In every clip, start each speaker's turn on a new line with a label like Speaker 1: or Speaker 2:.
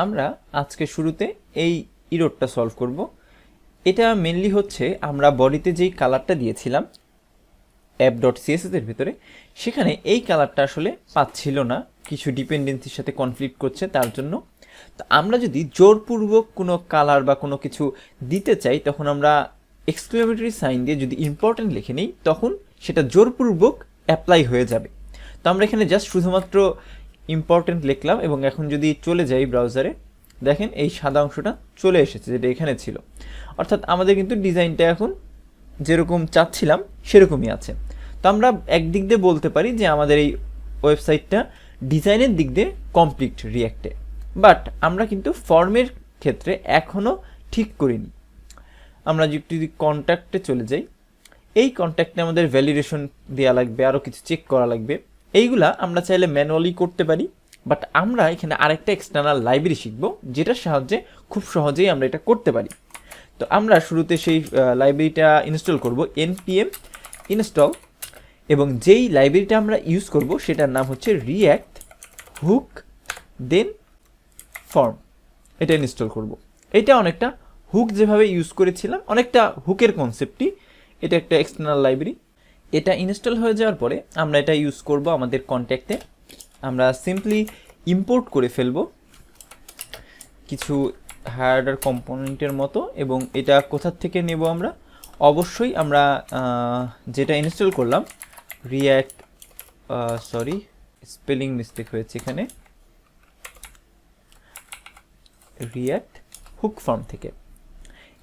Speaker 1: আমরা আজকে শুরুতে এই ইরোরটা সলভ করব। এটা মেনলি হচ্ছে আমরা বডিতে যেই কালারটা দিয়েছিলাম app.css এর ভিতরে, সেখানে এই কালারটা আসলে পাচ্ছিল না, কিছু ডিপেন্ডেন্সির সাথে কনফ্লিক্ট করছে, তার জন্য। তো আমরা যদি জোরপূর্বক কোনো কালার বা কোনো কিছু দিতে চাই, তখন আমরা এক্সক্লেমেটরি সাইন দিয়ে যদি ইম্পর্টেন্ট লিখে নিই, তখন সেটা জোরপূর্বক অ্যাপ্লাই হয়ে যাবে। তো আমরা এখানে জাস্ট শুধুমাত্র ইম্পর্টেন্ট লিখলাম, এবং এখন যদি চলে যাই ব্রাউজারে, দেখেন এই সাদা অংশটা চলে এসেছে যেটা এখানে ছিল। অর্থাৎ আমাদের কিন্তু ডিজাইনটা এখন যেরকম চাচ্ছিলাম সেরকমই আছে। তো আমরা একদিক দিয়ে বলতে পারি যে আমাদের এই ওয়েবসাইটটা ডিজাইনের দিক দিয়ে কমপ্লিট রিঅ্যাক্টে। বাট আমরা কিন্তু ফর্মের ক্ষেত্রে এখনও ঠিক করিনি। আমরা যদি কন্ট্যাক্টে চলে যাই, এই কন্ট্যাক্টে আমাদের ভ্যালিডেশন দেওয়া লাগবে, আরও কিছু চেক করা লাগবে। এইগুলা আমরা চাইলে ম্যানুয়ালি করতে পারি, বাট আমরা এখানে আরেকটা এক্সটার্নাল লাইব্রেরি শিখব, যেটার সাহায্যে খুব সহজেই আমরা এটা করতে পারি। তো আমরা শুরুতে সেই লাইব্রেরিটা ইনস্টল করব, npm ইনস্টল, এবং যেই লাইব্রেরিটা আমরা ইউজ করব সেটার নাম হচ্ছে রিঅ্যাক্ট হুক দেন ফর্ম। এটা ইনস্টল করব। এটা অনেকটা হুক যেভাবে ইউজ করেছিলাম, অনেকটা হুকের কনসেপ্টই। এটা একটা এক্সটার্নাল লাইব্রেরি। এটা ইনস্টল হয়ে যাওয়ার পরে আমরা এটা ইউজ করব আমাদের কন্ট্যাক্টে। আমরা সিম্পলি ইম্পোর্ট করে ফেলব কিছু হার্ডওয়্যার কম্পোনেন্টের মতো, এবং এটা কোথা থেকে নেব আমরা? অবশ্যই আমরা যেটা ইনস্টল করলাম রিঅ্যাক্ট, সরি স্পেলিং মিস্টেক হয়েছে এখানে, রিঅ্যাক্ট হুক ফর্ম থেকে।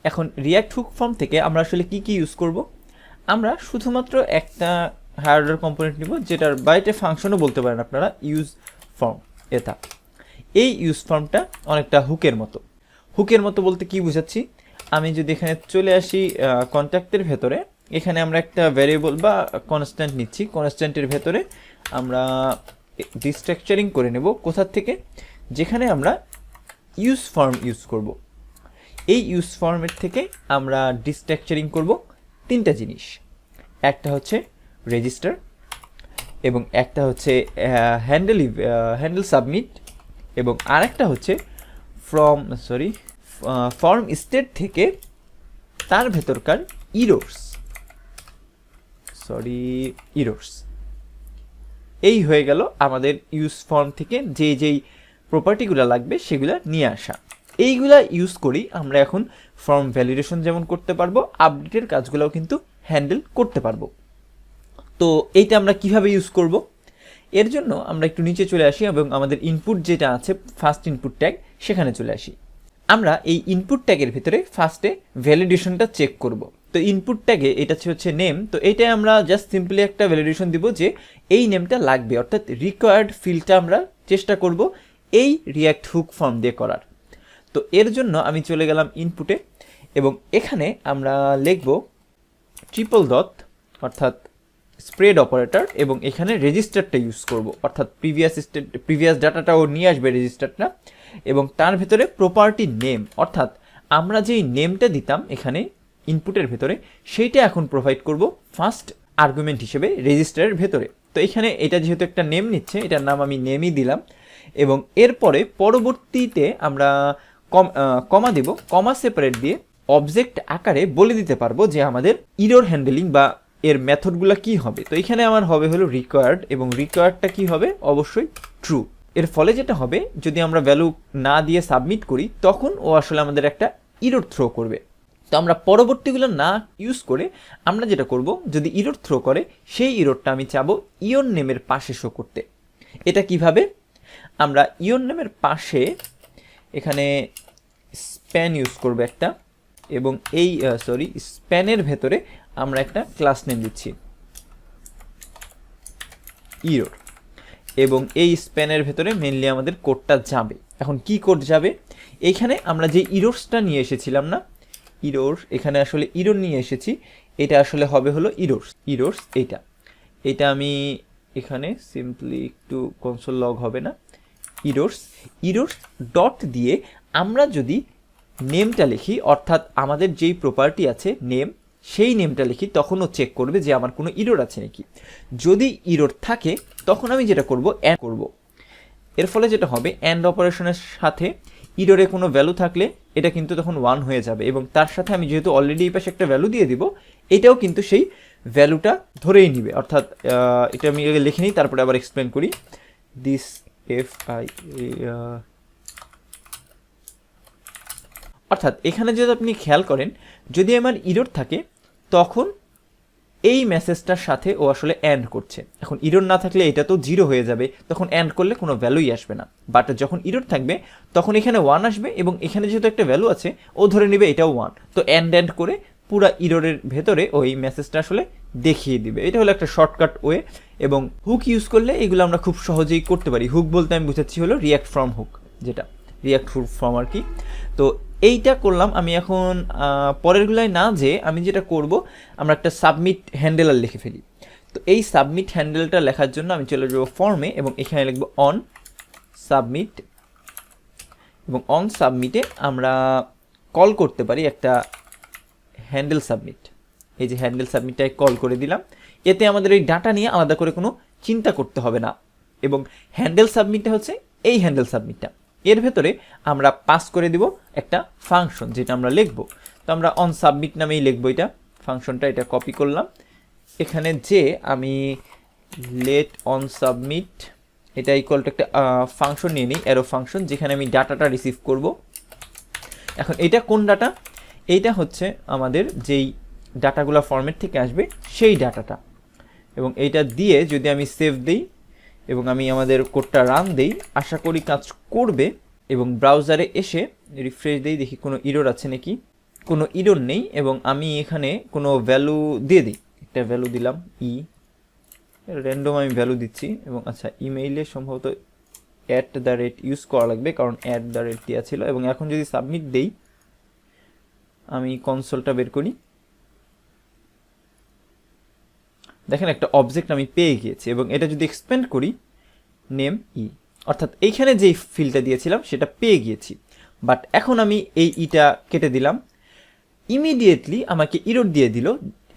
Speaker 1: এখন রিঅ্যাক্ট হুক ফর্ম থেকে আমরা আসলে কি কি ইউজ করব? আমরা শুধুমাত্র একটা হার্ডওয়্যার কম্পোনেন্ট নিব, যেটার বাইরে ফাংশনও বলতে পারেন আপনারা, ইউজ ফর্ম। এটা এই ইউজ ফর্মটা অনেকটা হুকের মতো। হুকের মতো বলতে কি বুঝাচ্ছি? আমি যদি এখানে চলে আসি কন্ট্যাক্টের ভেতরে, এখানে আমরা একটা ভ্যারিয়েবল বা কনস্ট্যান্ট নিচ্ছি। কনস্ট্যান্টের ভেতরে আমরা ডিস্ট্রাকচারিং করে নেব কোথা থেকে? যেখানে আমরা ইউজ ফর্ম ইউজ করব। এই ইউজ ফর্মের থেকে আমরা ডিস্ট্রাকচারিং করব তিনটা জিনিস। একটা হচ্ছে রেজিস্টার, এবং একটা হচ্ছে হ্যান্ডেল সাবমিট, এবং আরেকটা হচ্ছে ফর্ম স্টেট থেকে তার ভেতরকার ইরোর্স। এই হয়ে গেল আমাদের ইউজ ফর্ম থেকে যেই প্রপার্টিগুলো লাগবে সেগুলা নিয়ে আসা। এইগুলা ইউজ করি আমরা এখন ফর্ম ভ্যালিডেশন যেমন করতে পারবো, আপডেটের কাজগুলোও কিন্তু হ্যান্ডেল করতে পারবো। তো এইটা আমরা কিভাবে ইউজ করব? এর জন্য আমরা একটু নিচে চলে আসি, এবং আমাদের ইনপুট যেটা আছে ফার্স্ট ইনপুট ট্যাগ, সেখানে চলে আসি। আমরা এই ইনপুট ট্যাগের ভিতরে ফার্স্টে ভ্যালিডেশনটা চেক করব। তো ইনপুট ট্যাগে এটা হচ্ছে নেম। তো এইটাই আমরা জাস্ট সিম্পলি একটা ভ্যালিডেশন দিব যে এই নেমটা লাগবে, অর্থাৎ রিকোয়ার্ড ফিল্ডটা আমরা চেষ্টা করব এই রিঅ্যাক্ট হুক ফর্ম দিয়ে করার। তো এর জন্য আমি চলে গেলাম ইনপুটে, এবং এখানে আমরা লিখব ট্রিপল ডট, অর্থাৎ স্প্রেড অপারেটর, এবং এখানে রেজিস্টারটা ইউজ করব, অর্থাৎ প্রিভিয়াস ডাটাটাও নিয়ে আসবে রেজিস্টারটা, এবং তার ভেতরে প্রপার্টি নেম, অর্থাৎ আমরা যেই নেমটা দিতাম এখানে ইনপুটের ভেতরে, সেইটা এখন প্রোভাইড করব ফার্স্ট আর্গুমেন্ট হিসেবে রেজিস্টারের ভেতরে। তো এখানে এটা যেহেতু একটা নেম নিচ্ছে, এটার নাম আমি নেমই দিলাম, এবং এরপরে পরবর্তীতে আমরা কমা দেব। কমা সেপারেট দিয়ে অবজেক্ট আকারে বলে দিতে পারবো যে আমাদের ইরর হ্যান্ডেলিং বা এর মেথডগুলো কি হবে। তো এখানে আমার হবে হলো রিকোয়ার্ড, এবং রিকোয়ার্ডটা কি হবে? অবশ্যই ট্রু। এর ফলে যেটা হবে, যদি আমরা ভ্যালু না দিয়ে সাবমিট করি, তখন ও আসলে আমাদের একটা ইরর থ্রো করবে। তো আমরা পরবর্তীগুলো না ইউজ করে আমরা যেটা করব, যদি ইরর থ্রো করে, সেই ইররটা আমি চাবো ইয়ন নেমের পাশে শো করতে। এটা কিভাবে? আমরা ইয়ন নেমের পাশে এখানে স্প্যান ইউজ করব একটা, এবং এই স্প্যানের ভেতরে আমরা একটা ক্লাস নেম দিচ্ছি ইরর, এবং এই স্প্যানের ভেতরে মেনলি আমাদের কোডটা যাবে। এখন কি কোড যাবে? এইখানে আমরা যে ইরোর্সটা নিয়ে এসেছিলাম না, এখানে আসলে ইরর নিয়ে এসেছি, এটা আসলে হবে হলো ইরোর্স। এটা আমি এখানে সিম্পলি একটু কনসোল লগ হবে না, ইরোর্স ডট দিয়ে আমরা যদি নেমটা লিখি, অর্থাৎ আমাদের যেই প্রপার্টি আছে নেম, সেই নেমটা লিখি, তখন ও চেক করবে যে আমার কোনো ইরর আছে নাকি। যদি ইরর থাকে, তখন আমি যেটা করব, অ্যান্ড করব। এর ফলে যেটা হবে, অ্যান্ড অপারেশনের সাথে ইররে কোনো ভ্যালু থাকলে এটা কিন্তু তখন 1 হয়ে যাবে, এবং তার সাথে আমি যেহেতু অলরেডি এই পাশে একটা ভ্যালু দিয়ে দিব, এটাও কিন্তু সেই ভ্যালুটা ধরেই নিবে। অর্থাৎ এটা আমি আগে লিখে নিই, তারপরে আবার এক্সপ্লেন করি। দিস অর্থাৎ এখানে যদি আপনি খেয়াল করেন, যদি আমার ইরর থাকে তখন এই মেসেজটার সাথে ও আসলে অ্যান্ড করছে। এখন ইরর না থাকলে এটা তো 0 হয়ে যাবে, তখন অ্যান্ড করলে কোনো ভ্যালুই আসবে না। বাট যখন ইরর থাকবে তখন এখানে 1 আসবে, এবং এখানে যেহেতু একটা ভ্যালু আছে ও ধরে নেবে এটাও 1, তো অ্যান্ড করে পুরা ইররের ভেতরে ওই মেসেজটা আসলে দেখিয়ে দিবে। এটা হলো একটা শর্টকাট ওয়ে, এবং হুক ইউজ করলে এগুলো আমরা খুব সহজেই করতে পারি। হুক বলতে আমি বুঝাচ্ছি হলো রিয়াক্ট ফ্রম হুক, যেটা রিয়াক্ট ফ্রম আর কি। তো এইটা করলাম আমি। এখন পরেরগুলাই না, যে আমি যেটা করব, আমরা একটা সাবমিট হ্যান্ডেলার লিখে ফেলি। তো এই সাবমিট হ্যান্ডেলটা লেখার জন্য আমি চলে যাবো ফর্মে, এবং এখানে লিখবো অন সাবমিট, এবং অন সাবমিটে আমরা কল করতে পারি একটা হ্যান্ডেল সাবমিট। এই যে হ্যান্ডেল সাবমিটটাই কল করে দিলাম। এতে আমাদের এই ডাটা নিয়ে আলাদা করে কোনো চিন্তা করতে হবে না। এবং হ্যান্ডেল সাবমিটটা হচ্ছে এই হ্যান্ডেল সাবমিটটা, এর ভেতরে আমরা পাস করে দিব একটা ফাংশন, যেটা আমরা লিখব। তো আমরা অন সাবমিট নামেই লিখবো এটা ফাংশনটা। এটা কপি করলাম, এখানে যে আমি লেট অন সাবমিট, এটা ইকুয়াল টু একটা ফাংশন নিয়ে নিই, অ্যারো ফাংশন, যেখানে আমি ডাটাটা রিসিভ করব। এখন এটা কোন ডাটা? এইটা হচ্ছে আমাদের যেই ডাটাগুলো ফরম্যাট থেকে আসবে সেই ডাটাটা। এবং এইটা দিয়ে যদি আমি সেভ দিই এবং আমি আমাদের কোডটা রান দেই, আশা করি কাজ করবে। এবং ব্রাউজারে এসে রিফ্রেশ দিই, দেখি কোনো ইরর আছে নাকি। কোনো ইরর নেই, এবং আমি এখানে কোনো ভ্যালু দিয়ে দিই, একটা ভ্যালু দিলাম র্যান্ডম আমি ভ্যালু দিচ্ছি। এবং আচ্ছা, ইমেইলে সম্ভবত @ ইউজ করা লাগবে, কারণ @ দেওয়া ছিল। এবং এখন যদি সাবমিট দেই, আমি কনসোলটা বের করি, দেখেন একটা অবজেক্ট আমি পেয়ে গিয়েছি। এবং এটা যদি এক্সপেন্ড করি, নেম অর্থাৎ এইখানে যেই ফিল্ডটা দিয়েছিলাম সেটা পেয়ে গিয়েছি। বাট এখন আমি এই ইটা কেটে দিলাম, ইমিডিয়েটলি আমাকে ইরর দিয়ে দিল,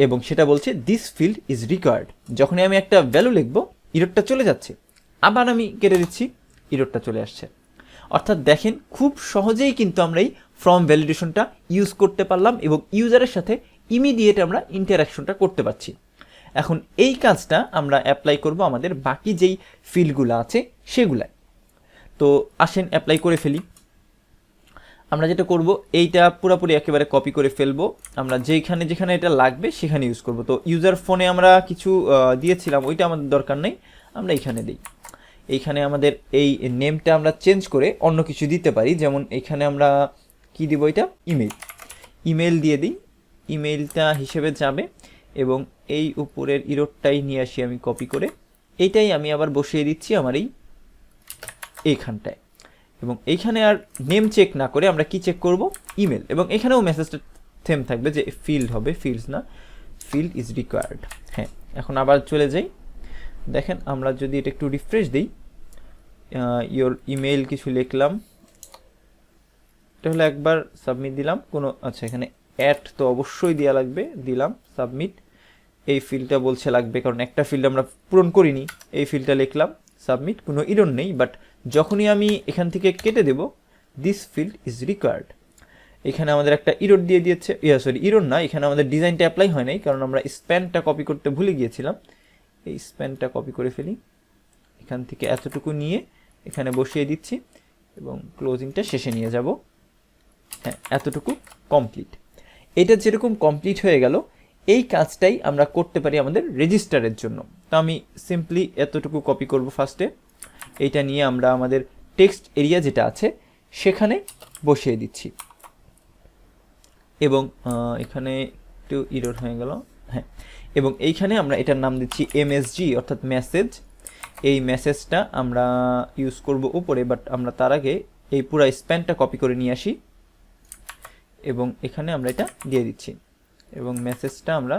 Speaker 1: এবং সেটা বলছে দিস ফিল্ড ইজ রিকোয়ার্ড। যখনই আমি একটা ভ্যালু লিখবো, ইররটা চলে যাচ্ছে, আবার আমি কেটে দিচ্ছি, ইররটা চলে আসছে। অর্থাৎ দেখেন খুব সহজেই কিন্তু আমরা এই ফর্ম ভ্যালিডেশনটা ইউজ করতে পারলাম, এবং ইউজারের সাথে ইমিডিয়েট আমরা ইন্টারাকশনটা করতে পারছি। এখন এই কাজটা আমরা অ্যাপ্লাই করব আমাদের বাকি যেই ফিল্ডগুলো আছে সেগুলায়। তো আসেন অ্যাপ্লাই করে ফেলি। আমরা যেটা করব, এইটা পুরোপুরি একেবারে কপি করে ফেলবো। আমরা যেখানে যেখানে এটা লাগবে সেখানে ইউজ করব। তো ইউজার ফোনে আমরা কিছু দিয়েছিলাম, ওইটা আমাদের দরকার নেই, আমরা এইখানে দিই। এইখানে আমাদের এই নেমটা আমরা চেঞ্জ করে অন্য কিছু দিতে পারি, যেমন এইখানে আমরা কি দিব, এটা ইমেল দিয়ে দিই, ইমেলটা হিসেবে যাবে। এবং এই উপরের ইরোডটাই নিয়ে আসি আমি কপি করে, এইটাই আমি আবার বসিয়ে দিচ্ছি আমার এইখানটায়। এবং এইখানে আর নেম চেক না করে আমরা কি চেক করব, ইমেল। এবং এখানেও মেসেজটা থেম থাকবে যে ফিল্ড হবে, ফিল্ডস না, ফিল্ড ইজ রিকোয়ার্ড। হ্যাঁ, এখন আবার চলে যাই, দেখেন আমরা যদি এটা একটু রিফ্রেশ দিই, ইয়োর ইমেল কিছু লিখলাম, এটা হলো একবার সাবমিট দিলাম কোনো, আচ্ছা এখানে অ্যাড তো অবশ্যই দেওয়া লাগবে, দিলাম সাবমিট। এই ফিল্ডটা বলছে লাগবে, কারণ একটা ফিল্ড আমরা পূরণ করিনি, এই ফিল্ডটা লিখলাম, সাবমিট। কোনো ইরর নেই, বাট যখনই আমি এখান থেকে কেটে দেব, দিস ফিল্ড ইজ রিকোয়ার্ড, এখানে আমাদের একটা ইরর দিয়ে দিয়েছে। ইরর না, এখানে আমাদের ডিজাইনটা অ্যাপ্লাই হয় নাই, কারণ আমরা স্প্যানটা কপি করতে ভুলে গিয়েছিলাম। এই স্প্যানটা কপি করে ফেলি, এখান থেকে এতটুকু নিয়ে এখানে বসিয়ে দিচ্ছি, এবং ক্লোজিংটা শেষে নিয়ে যাব। হ্যাঁ, এতটুকু কমপ্লিট। এটা যেরকম কমপ্লিট হয়ে গেল, এই কাজটাই আমরা করতে পারি আমাদের রেজিস্টারের জন্য। তো আমি সিম্পলি এতটুকু কপি করব ফার্স্টে, এইটা নিয়ে আমরা আমাদের টেক্সট এরিয়া যেটা আছে সেখানে বসিয়ে দিচ্ছি। এবং এখানে একটু ইরর হয়ে গেল, হ্যাঁ। এবং এইখানে আমরা এটার নাম দিচ্ছি MSG, অর্থাৎ মেসেজ। এই মেসেজটা আমরা ইউজ করব উপরে, বাট আমরা তার আগে এই পুরো স্প্যানটা কপি করে নিয়ে আসি, এবং এখানে আমরা এটা দিয়ে দিচ্ছি। এবং মেসেজটা আমরা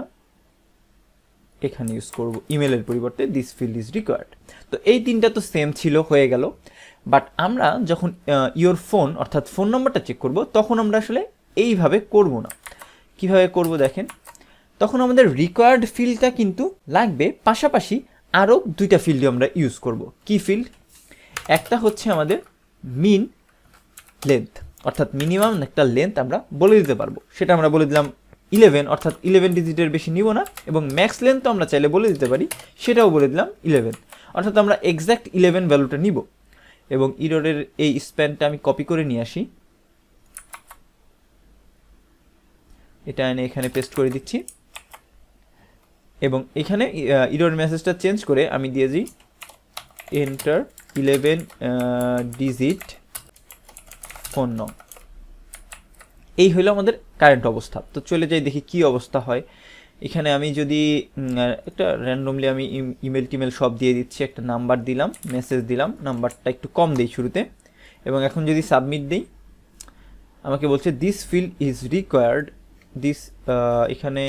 Speaker 1: এখানে ইউজ করব ইমেলের পরিবর্তে, দিস ফিল্ড ইজ রিকোয়ার্ড। তো এই তিনটা তো সেম ছিল, হয়ে গেল। বাট আমরা যখন ইয়োর ফোন অর্থাৎ ফোন নম্বরটা চেক করব, তখন আমরা আসলে এইভাবে করব না। কিভাবে করব দেখেন, তখন আমাদের রিকোয়ার্ড ফিল্ডটা কিন্তু লাগবে, পাশাপাশি আরও দুইটা ফিল্ডে আমরা ইউজ করব। কি ফিল্ড? একটা হচ্ছে আমাদের মিন লেন্থ, অর্থাৎ মিনিমাম একটা লেন্থ আমরা বলে দিতে পারবো। সেটা আমরা বলে দিলাম 11, অর্থাৎ 11 ডিজিটের বেশি নিব না। এবং ম্যাক্স লেন্থ তো আমরা চাইলে বলে দিতে পারি, সেটাও বলে দিলাম 11, অর্থাৎ আমরা এক্স্যাক্ট 11 ভ্যালুটা নিব। এবং ইররের এই স্প্যানটা আমি কপি করে নিয়ে আসি, এটা এনে এখানে পেস্ট করে দিচ্ছি। এবং এখানে ইরর মেসেজটা চেঞ্জ করে আমি দিয়ে দিই এন্টার 11 ডিজিট ফোন নং। এই হলো আমাদের কারেন্ট অবস্থা। তো চলে যাই দেখি কি অবস্থা হয়। এখানে আমি যদি একটা র্যান্ডমলি আমি ইমেল টিমেল সব দিয়ে দিচ্ছি, একটা নাম্বার দিলাম, মেসেজ দিলাম, নাম্বারটা একটু কম দিই শুরুতে। এবং এখন যদি সাবমিট দিই, আমাকে বলছে this field is required, this এখানে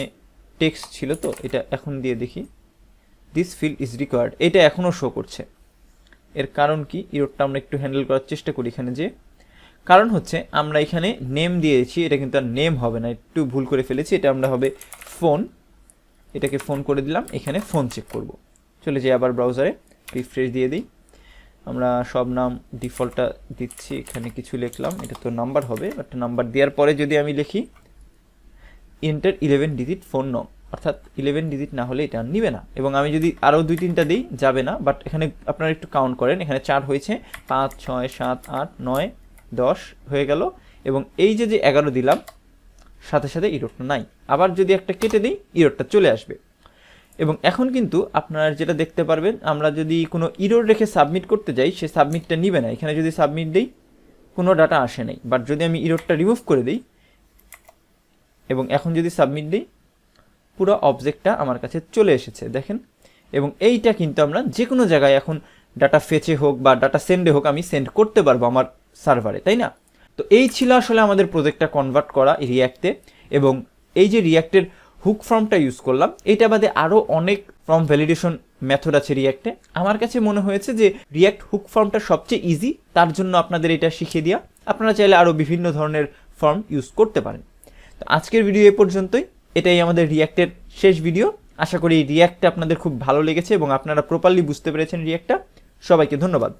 Speaker 1: টেক্সট ছিল তো, এটা এখন দিয়ে দেখি দিস ফিল্ড ইজ রিকোয়ার্ড, এটা এখনও শো করছে। এর কারণ কি, ইররটা আমরা একটু হ্যান্ডেল করার চেষ্টা করি। এখানে যে কারণ হচ্ছে আমরা এখানে নেম দিয়েছি, এটা কিন্তু আর নেম হবে না, একটু ভুল করে ফেলেছি, এটা আমরা হবে ফোন, এটাকে ফোন করে দিলাম। এখানে ফোন চেক করব, চলে যাই আবার ব্রাউজারে, রিফ্রেশ দিয়ে দিই। আমরা সব নাম ডিফল্টটা দিচ্ছি, এখানে কিছু লিখলাম, এটা তো নাম্বার হবে, বাট নাম্বার দেওয়ার পরে যদি আমি লিখি এন্টার 11 ডিজিট ফোন নং, অর্থাৎ 11 ডিজিট না হলে এটা নিবে না। এবং আমি যদি আরও 2-3টা দিই যাবে না, বাট এখানে আপনারা একটু কাউন্ট করেন, এখানে 4 হয়েছে, 5, 6, 7, 8, 9, 10 হয়ে গেল। এবং এই যে 11 দিলাম, সাথে সাথে ইররটা নাই। আবার যদি একটা কেটে দিই, ইররটা চলে আসবে। এবং এখন কিন্তু আপনারা যেটা দেখতে পারবেন, আমরা যদি কোনো ইরর রেখে সাবমিট করতে যাই, সে সাবমিটটা নিবে না। এখানে যদি সাবমিট দিই, কোনো ডাটা আসে নাই, বাট যদি আমি ইররটা রিমুভ করে দিই এবং এখন যদি সাবমিট দিই, পুরো অবজেক্টটা আমার কাছে চলে এসেছে, দেখেন। এবং এইটা কিন্তু আমরা যে কোনো জায়গায় এখন ডাটা ফেচে হোক বা ডাটা সেন্ডে হোক, আমি সেন্ড করতে পারবো আমার সার্ভারে, তাই না? তো এই ছিল আসলে আমাদের প্রজেক্টটা কনভার্ট করা রিয়্যাক্টে। এবং এই যে রিয়্যাক্টের হুক ফর্মটা ইউজ করলাম, এটা বাদে আরও অনেক ফর্ম ভ্যালিডেশন মেথড আছে রিয়্যাক্টে। আমার কাছে মনে হয়েছে যে রিয়্যাক্ট হুক ফর্মটা সবচেয়ে ইজি, তার জন্য আপনাদের এটা শিখিয়ে দেওয়া। আপনারা চাইলে আরও বিভিন্ন ধরনের ফর্ম ইউজ করতে পারেন। তো আজকের ভিডিও এ পর্যন্তই, এটাই আমাদের রিয়্যাক্টের শেষ ভিডিও। আশা করি রিয়্যাক্টটা আপনাদের খুব ভালো লেগেছে এবং আপনারা প্রপারলি বুঝতে পেরেছেন রিয়্যাক্টটা। সবাইকে ধন্যবাদ।